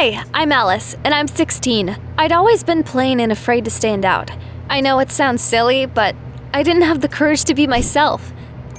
Hi, I'm Alice, and I'm 16. I'd always been plain and afraid to stand out. I know it sounds silly, but I didn't have the courage to be myself.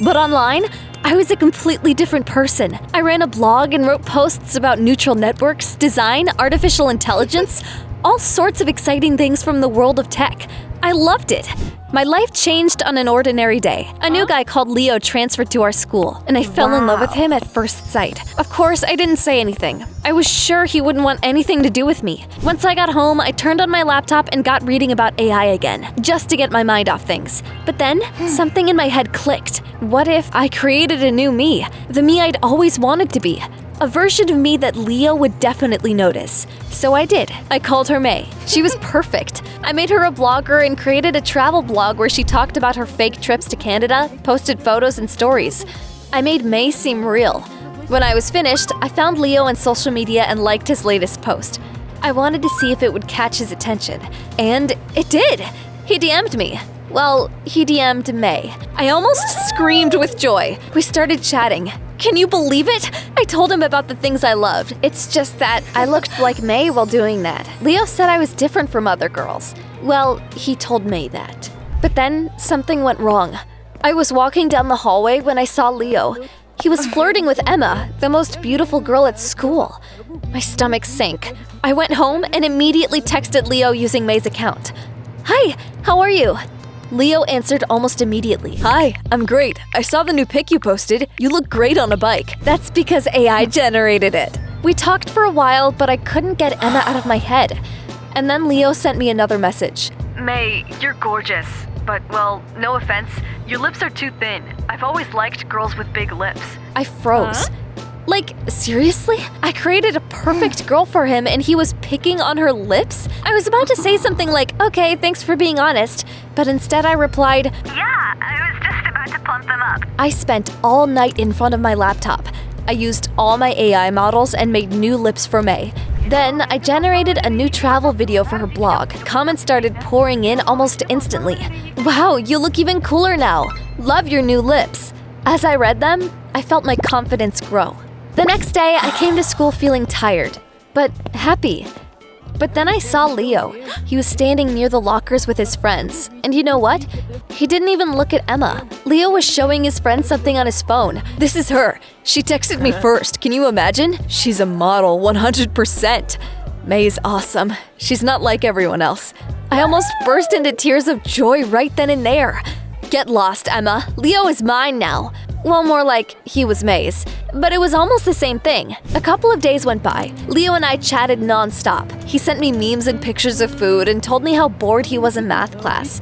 But online, I was a completely different person. I ran a blog and wrote posts about neural networks, design, artificial intelligence, all sorts of exciting things from the world of tech. I loved it. My life changed on an ordinary day. A new guy called Leo transferred to our school, and I fell in love with him at first sight. Of course, I didn't say anything. I was sure he wouldn't want anything to do with me. Once I got home, I turned on my laptop and got reading about AI again, just to get my mind off things. But then, something in my head clicked. What if I created a new me? The me I'd always wanted to be. A version of me that Leo would definitely notice. So I did. I called her May. She was perfect. I made her a blogger and created a travel blog where she talked about her fake trips to Canada, posted photos and stories. I made May seem real. When I was finished, I found Leo on social media and liked his latest post. I wanted to see if it would catch his attention. And it did! He DM'd me. Well, he DM'd May. I almost screamed with joy. We started chatting. Can you believe it? I told him about the things I loved. It's just that I looked like May while doing that. Leo said I was different from other girls. Well, he told May that. But then something went wrong. I was walking down the hallway when I saw Leo. He was flirting with Emma, the most beautiful girl at school. My stomach sank. I went home and immediately texted Leo using May's account. Hi, how are you? Leo answered almost immediately. Hi, I'm great. I saw the new pic you posted. You look great on a bike. That's because AI generated it. We talked for a while, but I couldn't get Emma out of my head. And then Leo sent me another message. May, you're gorgeous. But, well, no offense, your lips are too thin. I've always liked girls with big lips. I froze. Like, seriously? I created a perfect girl for him and he was picking on her lips? I was about to say something like, okay, thanks for being honest, but instead I replied, Yeah, I was just about to plump them up. I spent all night in front of my laptop. I used all my AI models and made new lips for May. Then I generated a new travel video for her blog. Comments started pouring in almost instantly. Wow, you look even cooler now. Love your new lips. As I read them, I felt my confidence grow. The next day, I came to school feeling tired, but happy. But then I saw Leo. He was standing near the lockers with his friends. And you know what? He didn't even look at Emma. Leo was showing his friend something on his phone. This is her. She texted me first. Can you imagine? She's a model, 100%. May's awesome. She's not like everyone else. I almost burst into tears of joy right then and there. Get lost, Emma. Leo is mine now. Well, more like he was May's. But it was almost the same thing. A couple of days went by. Leo and I chatted nonstop. He sent me memes and pictures of food and told me how bored he was in math class.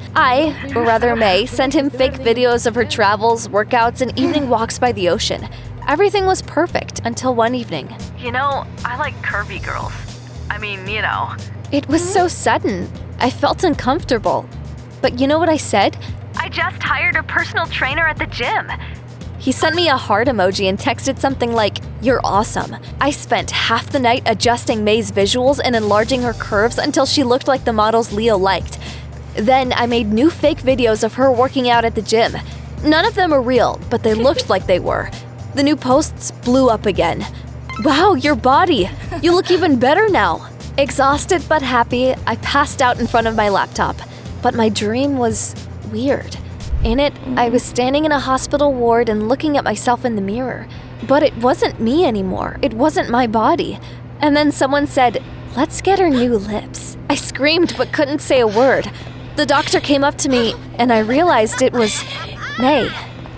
Or rather May, sent him fake videos of her travels, workouts, and evening walks by the ocean. Everything was perfect until one evening. You know, I like curvy girls. I mean, you know. It was so sudden. I felt uncomfortable. But you know what I said? I just hired a personal trainer at the gym. He sent me a heart emoji and texted something like, "You're awesome." I spent half the night adjusting May's visuals and enlarging her curves until she looked like the models Leo liked. Then I made new fake videos of her working out at the gym. None of them were real, but they looked like they were. The new posts blew up again. Wow, your body! You look even better now. Exhausted but happy, I passed out in front of my laptop. But my dream was weird. In it, I was standing in a hospital ward and looking at myself in the mirror. But it wasn't me anymore. It wasn't my body. And then someone said, "Let's get her new lips." I screamed but couldn't say a word. The doctor came up to me and I realized it was May.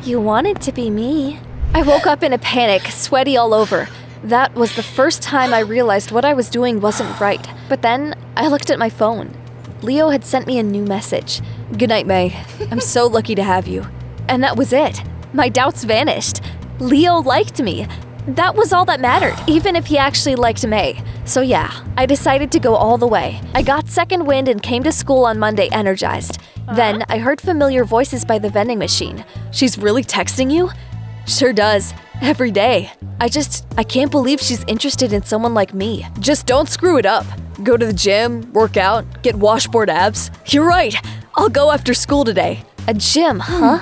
You wanted to be me. I woke up in a panic, sweaty all over. That was the first time I realized what I was doing wasn't right. But then I looked at my phone. Leo had sent me a new message. "Good night, May. I'm so lucky to have you." And that was it. My doubts vanished. Leo liked me. That was all that mattered, even if he actually liked May. So yeah, I decided to go all the way. I got second wind and came to school on Monday energized. Then I heard familiar voices by the vending machine. "She's really texting you?" "Sure does. Every day. I can't believe she's interested in someone like me. Just don't screw it up. Go to the gym, work out, get washboard abs." "You're right. I'll go after school today." A gym, huh?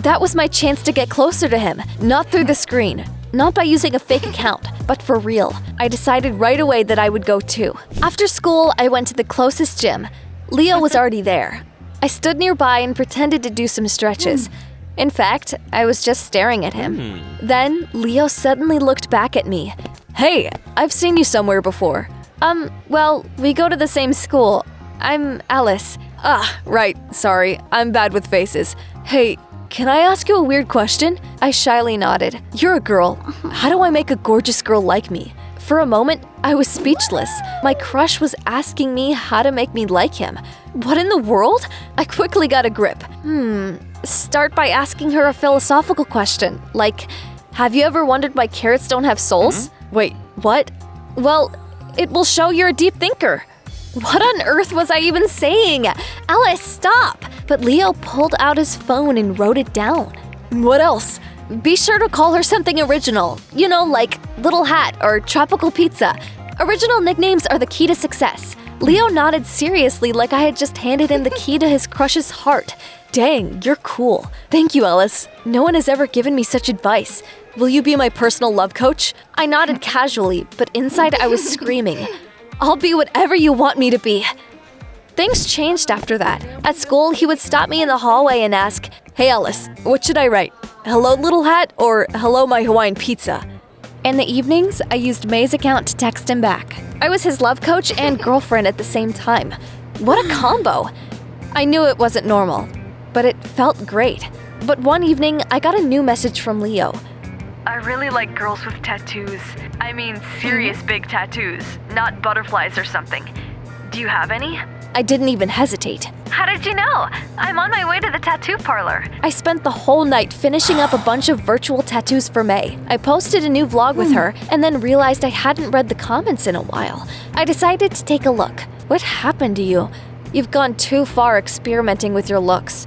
That was my chance to get closer to him, not through the screen, Not by using a fake account, but for real. I decided right away that I would go too. After school, I went to the closest gym. Leo was already there. I stood nearby and pretended to do some stretches. In fact, I was just staring at him. Then, Leo suddenly looked back at me. Hey, I've seen you somewhere before. Well, we go to the same school. I'm Alice. Right, sorry, I'm bad with faces. Hey, can I ask you a weird question? I shyly nodded. You're a girl. How do I make a gorgeous girl like me? For a moment, I was speechless. My crush was asking me how to make me like him. What in the world? I quickly got a grip. Start by asking her a philosophical question, like, have you ever wondered why carrots don't have souls? Wait, what? Well, it will show you're a deep thinker. What on earth was I even saying? Alice, stop! But Leo pulled out his phone and wrote it down. What else? Be sure to call her something original. You know, like Little Hat or Tropical Pizza. Original nicknames are the key to success. Leo nodded seriously like I had just handed him the key to his crush's heart. Dang, you're cool. Thank you, Alice. No one has ever given me such advice. Will you be my personal love coach? I nodded casually, but inside I was screaming. I'll be whatever you want me to be. Things changed after that. At school, he would stop me in the hallway and ask, Hey Alice, what should I write? Hello Little Hat or Hello My Hawaiian Pizza? In the evenings, I used May's account to text him back. I was his love coach and girlfriend at the same time. What a combo! I knew it wasn't normal, but it felt great. But one evening, I got a new message from Leo. I really like girls with tattoos. I mean, serious big tattoos, not butterflies or something. Do you have any? I didn't even hesitate. How did you know? I'm on my way to the tattoo parlor. I spent the whole night finishing up a bunch of virtual tattoos for May. I posted a new vlog with her and then realized I hadn't read the comments in a while. I decided to take a look. What happened to you? You've gone too far experimenting with your looks.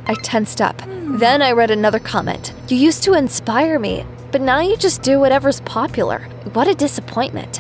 I tensed up. Then I read another comment. You used to inspire me, but now you just do whatever's popular. What a disappointment.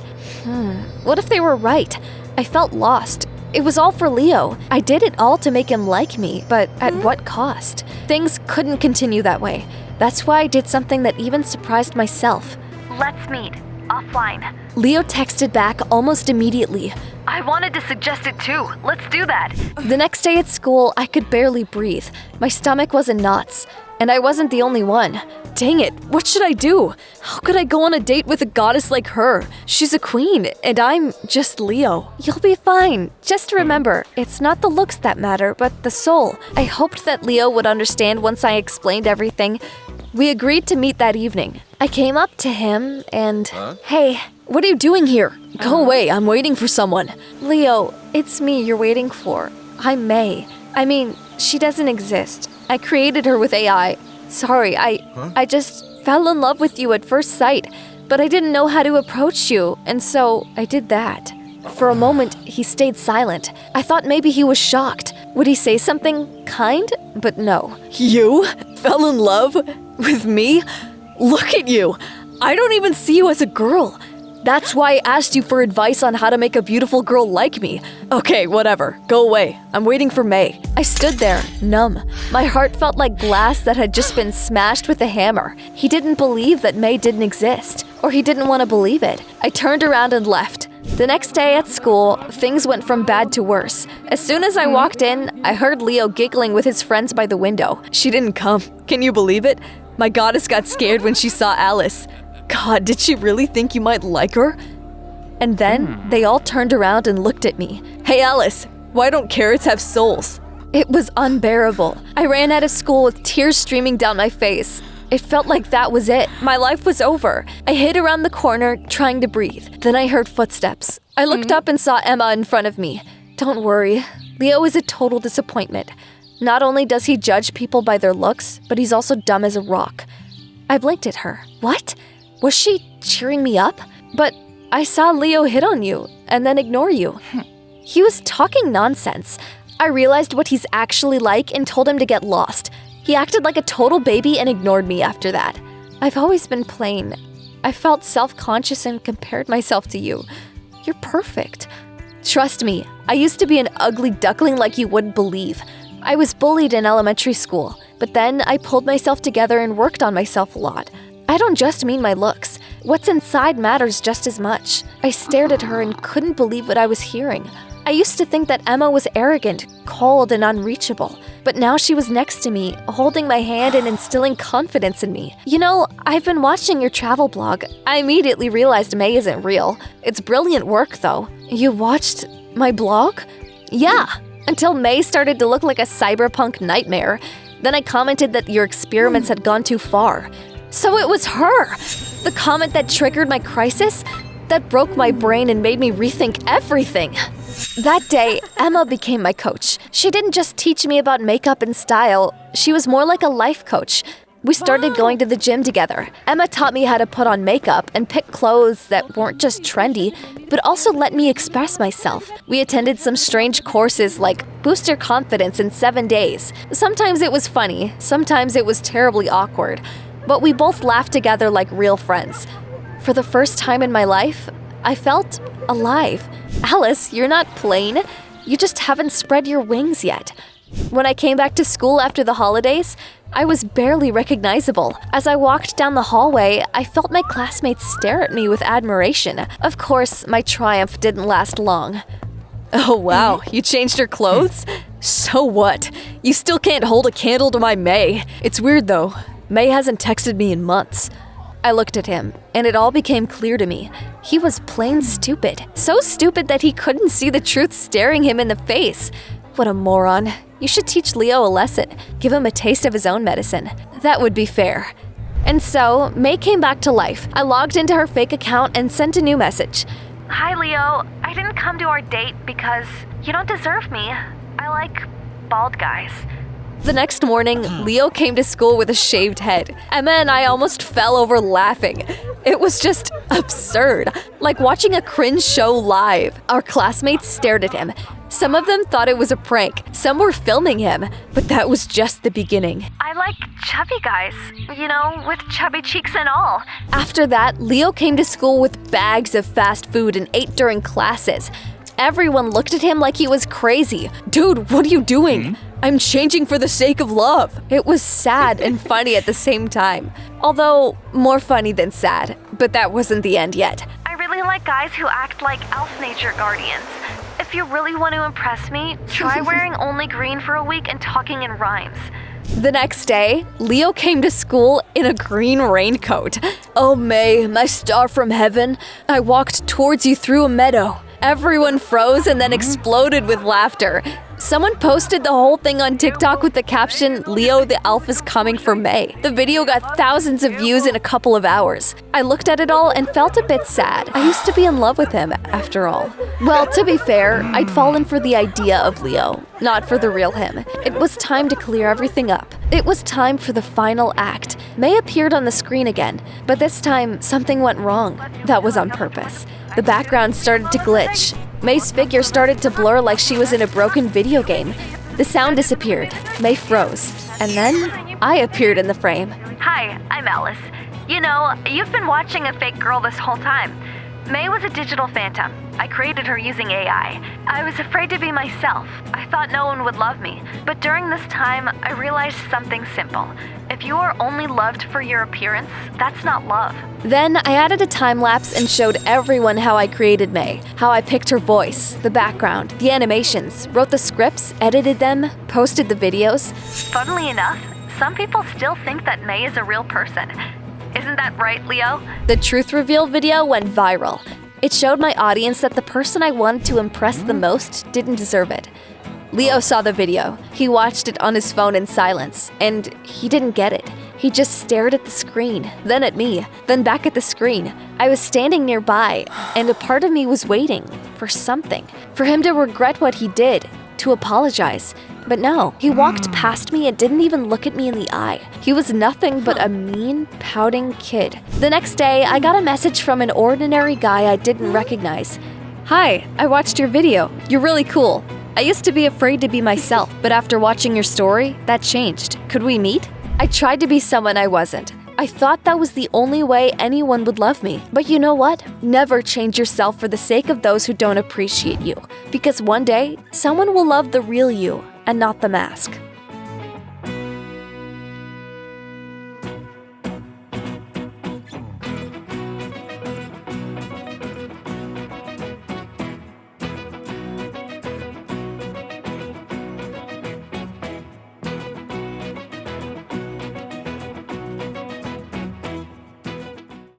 What if they were right? I felt lost. It was all for Leo. I did it all to make him like me, but at what cost? Things couldn't continue that way. That's why I did something that even surprised myself. Let's meet. Offline. Leo texted back almost immediately. I wanted to suggest it too. Let's do that. The next day at school, I could barely breathe. My stomach was in knots, and I wasn't the only one. Dang it, what should I do? How could I go on a date with a goddess like her? She's a queen, and I'm just Leo. You'll be fine. Just remember, it's not the looks that matter, but the soul. I hoped that Leo would understand once I explained everything. We agreed to meet that evening. I came up to him and, Hey, what are you doing here? Go away, I'm waiting for someone. Leo, it's me you're waiting for. I'm May. I mean, she doesn't exist. I created her with AI. Sorry, I just fell in love with you at first sight, but I didn't know how to approach you, and so I did that. For a moment, he stayed silent. I thought maybe he was shocked. Would he say something kind? But no. You fell in love with me? Look at you. I don't even see you as a girl. That's why I asked you for advice on how to make a beautiful girl like me. Okay, whatever. Go away. I'm waiting for May. I stood there, numb. My heart felt like glass that had just been smashed with a hammer. He didn't believe that May didn't exist, or he didn't want to believe it. I turned around and left. The next day at school, things went from bad to worse. As soon as I walked in, I heard Leo giggling with his friends by the window. She didn't come. Can you believe it? My goddess got scared when she saw Alice. God, did she really think you might like her? And then they all turned around and looked at me. Hey Alice, why don't carrots have souls? It was unbearable. I ran out of school with tears streaming down my face. It felt like that was it. My life was over. I hid around the corner, trying to breathe. Then I heard footsteps. I looked up and saw Emma in front of me. Don't worry, Leo is a total disappointment. Not only does he judge people by their looks, but he's also dumb as a rock. I blinked at her. What? Was she cheering me up? But I saw Leo hit on you and then ignore you. He was talking nonsense. I realized what he's actually like and told him to get lost. He acted like a total baby and ignored me after that. I've always been plain. I felt self-conscious and compared myself to you. You're perfect. Trust me, I used to be an ugly duckling like you wouldn't believe. I was bullied in elementary school, but then I pulled myself together and worked on myself a lot. I don't just mean my looks. What's inside matters just as much. I stared at her and couldn't believe what I was hearing. I used to think that Emma was arrogant, cold, and unreachable, but now she was next to me, holding my hand and instilling confidence in me. You know, I've been watching your travel blog. I immediately realized May isn't real. It's brilliant work, though. You watched my blog? Yeah, until May started to look like a cyberpunk nightmare. Then I commented that your experiments had gone too far. So it was her! The comment that triggered my crisis? That broke my brain and made me rethink everything. That day, Emma became my coach. She didn't just teach me about makeup and style, she was more like a life coach. We started going to the gym together. Emma taught me how to put on makeup and pick clothes that weren't just trendy, but also let me express myself. We attended some strange courses like Boost Your Confidence in 7 days. Sometimes it was funny, sometimes it was terribly awkward, but we both laughed together like real friends. For the first time in my life, I felt alive. Alice, you're not plain. You just haven't spread your wings yet. When I came back to school after the holidays, I was barely recognizable. As I walked down the hallway, I felt my classmates stare at me with admiration. Of course, my triumph didn't last long. Oh wow, you changed your clothes? So what? You still can't hold a candle to my May. It's weird though. May hasn't texted me in months. I looked at him, and it all became clear to me. He was plain stupid. So stupid that he couldn't see the truth staring him in the face. What a moron. You should teach Leo a lesson. Give him a taste of his own medicine. That would be fair. And so, May came back to life. I logged into her fake account and sent a new message. Hi, Leo. I didn't come to our date because you don't deserve me. I like bald guys. The next morning, Leo came to school with a shaved head. Emma and I almost fell over laughing. It was just absurd, like watching a cringe show live. Our classmates stared at him. Some of them thought it was a prank, some were filming him, but that was just the beginning. I like chubby guys, you know, with chubby cheeks and all. After that, Leo came to school with bags of fast food and ate during classes. Everyone looked at him like he was crazy. Dude, what are you doing? I'm changing for the sake of love. It was sad and funny at the same time. Although, more funny than sad. But that wasn't the end yet. I really like guys who act like elf nature guardians. If you really want to impress me, try wearing only green for a week and talking in rhymes. The next day, Leo came to school in a green raincoat. Oh May, my star from heaven, I walked towards you through a meadow. Everyone froze and then exploded with laughter. Someone posted the whole thing on TikTok with the caption, Leo the elf is coming for May. The video got thousands of views in a couple of hours. I looked at it all and felt a bit sad. I used to be in love with him, after all. Well, to be fair, I'd fallen for the idea of Leo, not for the real him. It was time to clear everything up. It was time for the final act. May appeared on the screen again, but this time something went wrong. That was on purpose. The background started to glitch. May's figure started to blur like she was in a broken video game. The sound disappeared. May froze. And then I appeared in the frame. Hi, I'm Alice. You know, you've been watching a fake girl this whole time. May was a digital phantom. I created her using AI. I was afraid to be myself. I thought no one would love me. But during this time, I realized something simple. If you are only loved for your appearance, that's not love. Then I added a time lapse and showed everyone how I created May, how I picked her voice, the background, the animations, wrote the scripts, edited them, posted the videos. Funnily enough, some people still think that May is a real person. Isn't that right, Leo? The truth reveal video went viral. It showed my audience that the person I wanted to impress the most didn't deserve it. Leo saw the video. He watched it on his phone in silence, and he didn't get it. He just stared at the screen, then at me, then back at the screen. I was standing nearby, and a part of me was waiting for something, for him to regret what he did, to apologize. But no, he walked past me and didn't even look at me in the eye. He was nothing but a mean, pouting kid. The next day, I got a message from an ordinary guy I didn't recognize. Hi, I watched your video. You're really cool. I used to be afraid to be myself, but after watching your story, that changed. Could we meet? I tried to be someone I wasn't. I thought that was the only way anyone would love me. But you know what? Never change yourself for the sake of those who don't appreciate you. Because one day, someone will love the real you and not the mask.